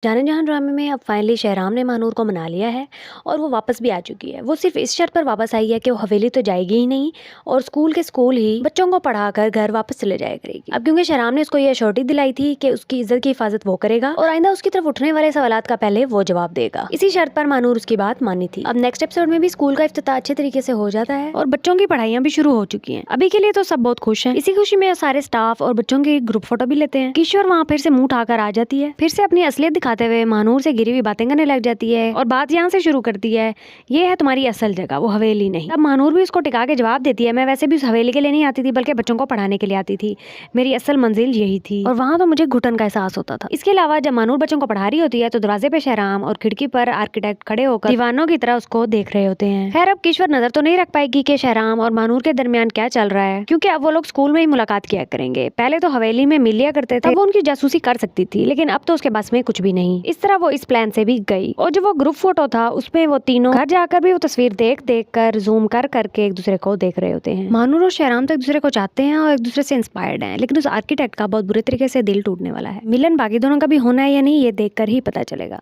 जाने जहान ड्रामे में अब फाइनली शहराम ने महानूर को मना लिया है और वो वापस भी आ चुकी है। वो सिर्फ इस शर्त पर वापस आई है कि वो हवेली तो जाएगी ही नहीं और स्कूल के स्कूल ही बच्चों को पढ़ाकर घर वापस चले जाया करेगी। अब क्योंकि शहराम ने उसको ये अश्योरिटी दिलाई थी कि उसकी इज्जत की हिफाजत वो करेगा और आइंदा उसकी तरफ उठने वाले सवालात का पहले वो जवाब देगा। इसी शर्त पर महानूर उसकी बात मानी थी। अब नेक्स्ट एपिसोड में भी स्कूल का इफ्तिताह अच्छे तरीके से हो जाता है और बच्चों की पढ़ाइयाँ भी शुरू हो चुकी है। अभी के लिए तो सब बहुत खुश है। इसी खुशी में सारे स्टाफ और बच्चों की ग्रुप फोटो भी लेते हैं। किशोर वहाँ फिर से मुंह उठाकर आ जाती है, फिर से अपनी असलियत दिखाते हुए महानूर से गिरी हुई बातें करने लग जाती है और बात यहाँ से शुरू करती है, ये है तुम्हारी असल जगह, वो हवेली नहीं। अब महानूर भी उसको टिका के जवाब देती है, मैं वैसे भी उस हवेली के लिए नहीं आती थी बल्कि बच्चों को पढ़ाने के लिए आती थी। मेरी असल मंजिल यही थी और वहाँ तो मुझे घुटन का एहसास होता था। इसके अलावा जब महानूर बच्चों को पढ़ा रही होती है तो दरवाजे पे शहराम और खिड़की पर आर्किटेक्ट खड़े होकर दीवानों की तरह उसको देख रहे होते हैं। खैर अब किश्वर नजर तो नहीं रख पाएगी कि शहराम और महानूर के दरमियान क्या चल रहा है, क्योंकि अब वो लोग स्कूल में ही मुलाकात किया करेंगे। पहले तो हवेली में मिल लिया करते थे, वो उनकी जासूसी कर सकती थी, लेकिन अब तो उसके बस में कुछ भी नहीं। इस तरह वो इस प्लान से भी गई और जो वो ग्रुप फोटो था उसमें वो तीनों घर जाकर भी वो तस्वीर देख देख कर जूम कर करके एक दूसरे को देख रहे होते हैं। महानूर और शहराम तो एक दूसरे को चाहते हैं और एक दूसरे से इंस्पायर्ड हैं, लेकिन उस आर्किटेक्ट का बहुत बुरे तरीके से दिल टूटने वाला है। मिलन बाकी दोनों का भी होना है या नहीं, ये देखकर ही पता चलेगा।